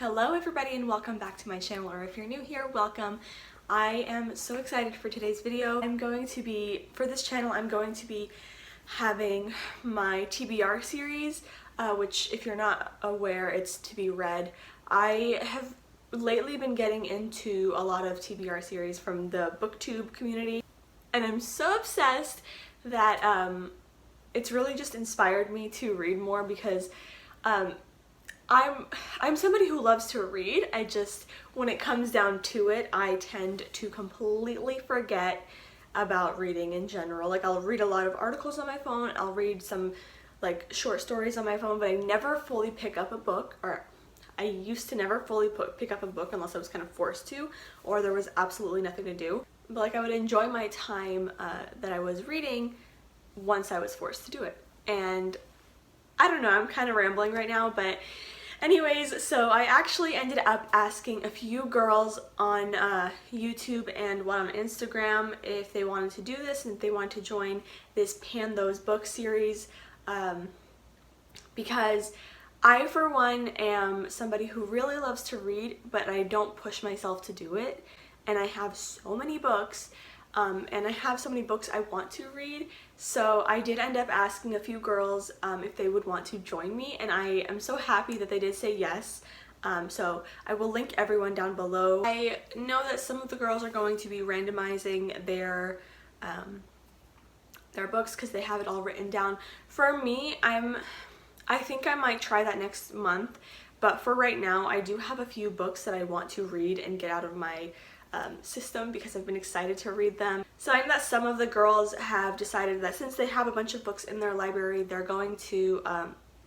Hello everybody and welcome back to my channel, or if you're new here, welcome. I am so excited for today's video. For this channel, I'm going to be having my TBR series, which if you're not aware, it's to be read. I have lately been getting into a lot of TBR series from the booktube community, and I'm so obsessed that it's really just inspired me to read more because I'm somebody who loves to read. When it comes down to it, I tend to completely forget about reading in general. Like, I'll read a lot of articles on my phone, I'll read some like short stories on my phone, but I never fully pick up a book, or I used to never fully pick up a book unless I was kind of forced to, or there was absolutely nothing to do. But like, I would enjoy my time that I was reading once I was forced to do it. And I don't know, I'm kind of rambling right now, but anyways, so I actually ended up asking a few girls on YouTube and one on Instagram if they wanted to do this and if they wanted to join this Pan Those Books series, because I, for one, am somebody who really loves to read, but I don't push myself to do it, and I have so many books. And I have so many books I want to read, so I did end up asking a few girls if they would want to join me, and I am so happy that they did say yes. So I will link everyone down below. I know that some of the girls are going to be randomizing their books because they have it all written down. For me, I think I might try that next month, but for right now, I do have a few books that I want to read and get out of my system because I've been excited to read them. So I know that some of the girls have decided that since they have a bunch of books in their library, they're going to,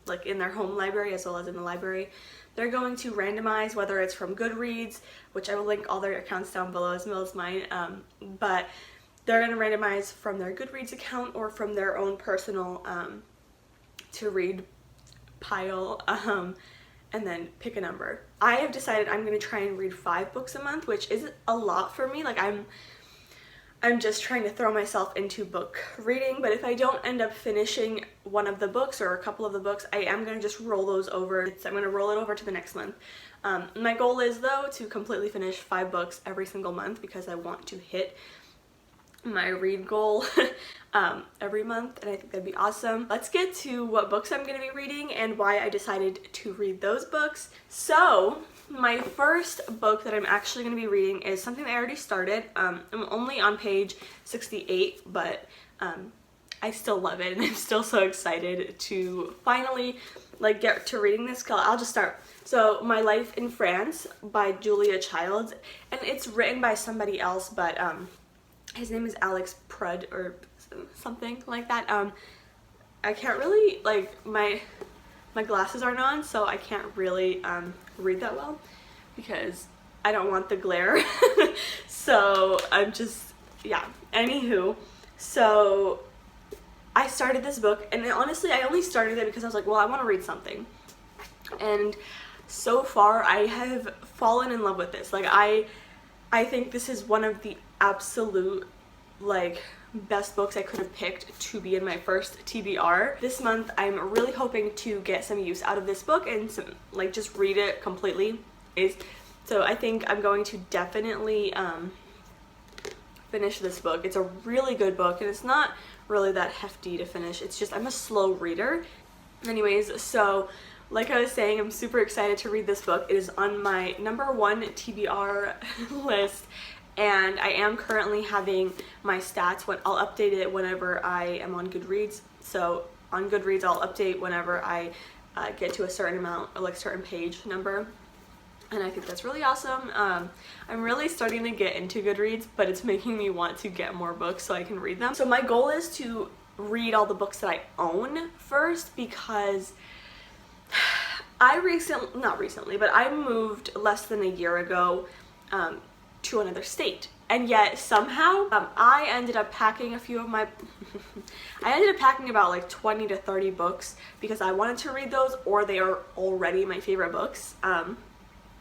like in their home library as well as in the library, they're going to randomize whether it's from Goodreads, which I will link all their accounts down below as well as mine, but they're going to randomize from their Goodreads account or from their own personal to read pile, and then pick a number. I have decided I'm going to try and read 5 books a month, which is a lot for me. Like, I'm just trying to throw myself into book reading, but if I don't end up finishing one of the books or a couple of the books, I am going to just roll those over. I'm going to roll it over to the next month. My goal is, though, to completely finish 5 books every single month because I want to hit my read goal every month, and I think that'd be awesome. Let's get to what books I'm going to be reading and why I decided to read those books. So my first book that I'm actually going to be reading is something that I already started. I'm only on page 68, but I still love it, and I'm still so excited to finally like get to reading this. I'll just start. So My Life in France by Julia Childs, and it's written by somebody else, but his name is Alex Prud or something like that. I can't really, like, my glasses aren't on, so I can't really read that well because I don't want the glare. So I'm just, yeah, anywho. So I started this book, and honestly I only started it because I was like, well, I want to read something, and so far I have fallen in love with this. Like, I think this is one of the absolute like best books I could have picked to be in my first TBR. This month I'm really hoping to get some use out of this book and some, like, just read it completely. So I think I'm going to definitely finish this book. It's a really good book, and it's not really that hefty to finish. It's just, I'm a slow reader. Anyways, so like I was saying, I'm super excited to read this book. It is on my #1 TBR list, and I am currently having my stats. I'll update it whenever I am on Goodreads. So on Goodreads, I'll update whenever I get to a certain amount, or like certain page number, and I think that's really awesome. I'm really starting to get into Goodreads, but it's making me want to get more books so I can read them. So my goal is to read all the books that I own first, because I moved less than a year ago to another state, and yet somehow I ended up packing a few of my I ended up packing about like 20 to 30 books because I wanted to read those, or they are already my favorite books. And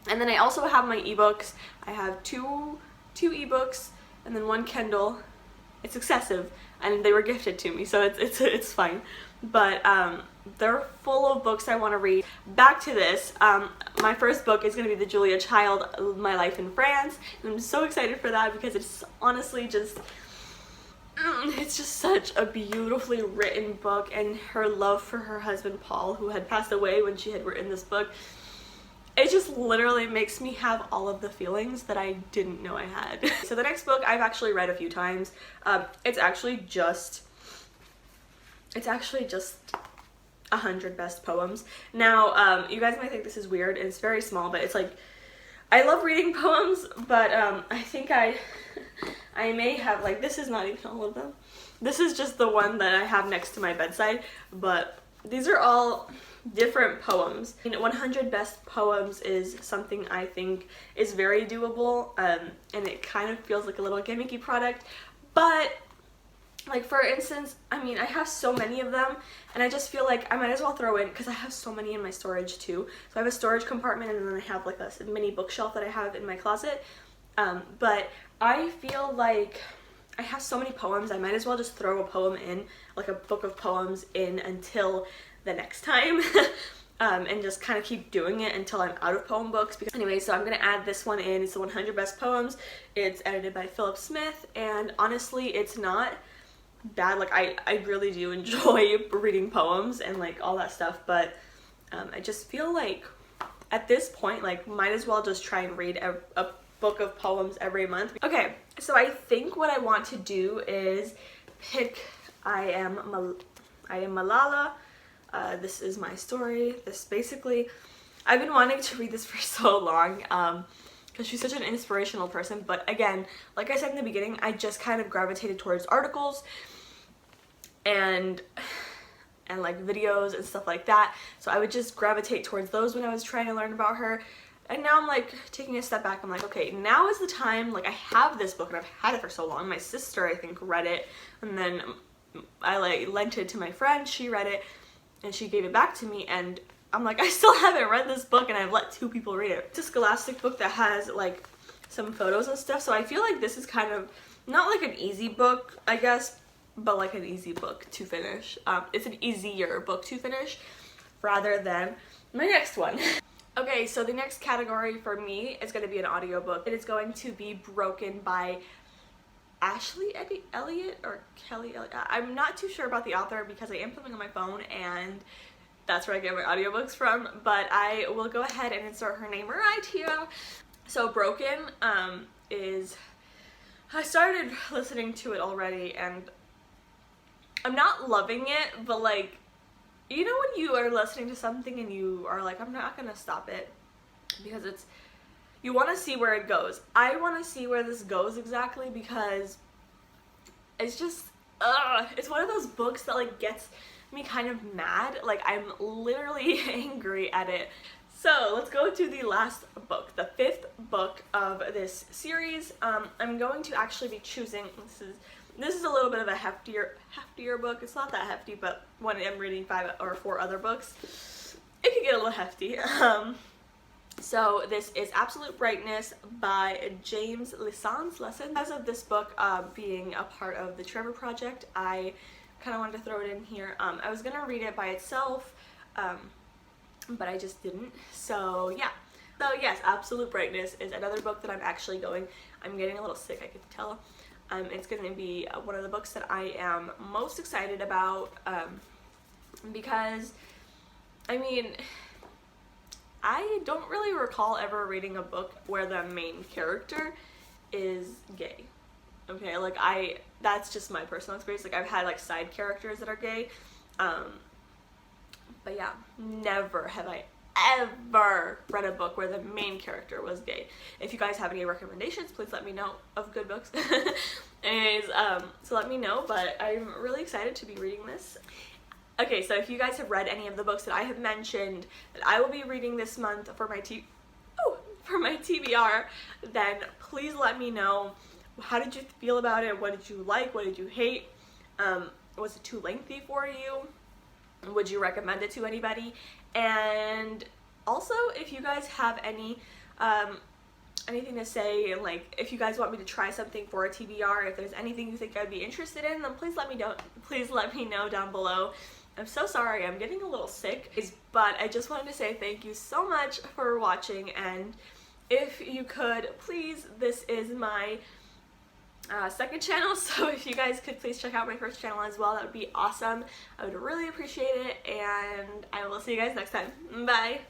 then I also have my ebooks. I have two ebooks and then 1 Kindle. It's excessive, and they were gifted to me, so it's fine. But they're full of books I want to read. Back to this, my first book is going to be the Julia Child, My Life in France. And I'm so excited for that because it's honestly just, it's just such a beautifully written book, and her love for her husband Paul, who had passed away when she had written this book, it just literally makes me have all of the feelings that I didn't know I had. So the next book I've actually read a few times. It's actually just 100 best poems. Now, you guys might think this is weird, and it's very small, but it's like, I love reading poems, but I think I may have, like, this is not even all of them. This is just the one that I have next to my bedside, but these are all different poems. 100 best poems is something I think is very doable, and it kind of feels like a little gimmicky product, but like, for instance, I mean, I have so many of them, and I just feel like I might as well throw in, because I have so many in my storage too. So I have a storage compartment, and then I have like a mini bookshelf that I have in my closet. But I feel like I have so many poems, I might as well just throw a poem in, like a book of poems in, until the next time. And just kind of keep doing it until I'm out of poem books. Because anyway, so I'm gonna add this one in. It's the 100 best poems. It's edited by Philip Smith, and honestly, it's not bad. Like, I really do enjoy reading poems and like all that stuff, but I just feel like at this point, like, might as well just try and read a book of poems every month. Okay, so I think what I want to do is pick I Am Malala. This is my story. This basically, I've been wanting to read this for so long, because she's such an inspirational person. But again, like I said in the beginning, I just kind of gravitated towards articles and like videos and stuff like that. So I would just gravitate towards those when I was trying to learn about her. And now I'm like taking a step back. I'm like, okay, now is the time. Like, I have this book and I've had it for so long. My sister, I think, read it, and then I like lent it to my friend. She read it and she gave it back to me, and I'm like, I still haven't read this book, and I've let 2 people read it. It's a Scholastic book that has like some photos and stuff, so I feel like this is kind of not like an easy book, I guess, but like an easy book to finish. It's an easier book to finish rather than my next one. Okay, so the next category for me is going to be an audiobook. It is going to be Broken by Ashley Elliott or Kelly Elliott. I'm not too sure about the author because I am filming on my phone, and that's where I get my audiobooks from, but I will go ahead and insert her name right here. So Broken is, I started listening to it already, and I'm not loving it, but like, you know when you are listening to something and you are like, I'm not gonna stop it because it's, you want to see where it goes. I want to see where this goes exactly, because it's just, it's one of those books that like gets me kind of mad. Like, I'm literally angry at it. So let's go to the last book, the 5th book of this series. I'm going to actually be choosing, this is a little bit of a heftier book. It's not that hefty, but when I'm reading 5 or 4 other books, it can get a little hefty. So this is Absolute Brightness by James Lessons. Because of this book being a part of the Trevor Project, I kind of wanted to throw it in here. I was gonna read it by itself, but I just didn't. So yeah. So yes, Absolute Brightness is another book that I'm getting a little sick, I can tell. It's going to be one of the books that I am most excited about, because, I mean, I don't really recall ever reading a book where the main character is gay. Okay, like, that's just my personal experience. Like, I've had like side characters that are gay, but yeah, never have I ever read a book where the main character was gay. If you guys have any recommendations, please let me know of good books. Anyways, so let me know, but I'm really excited to be reading this. Okay, so if you guys have read any of the books that I have mentioned that I will be reading this month for my TBR, then please let me know. How did you feel about it? What did you like? What did you hate? Was it too lengthy for you? Would you recommend it to anybody? And also, if you guys have any anything to say, and like if you guys want me to try something for a TBR, if there's anything you think I'd be interested in, then please let me know down below. I'm so sorry, I'm getting a little sick, but I just wanted to say thank you so much for watching, and if you could, please, this is my second channel, so if you guys could please check out my first channel as well, that would be awesome. I would really appreciate it, and I will see you guys next time. Bye!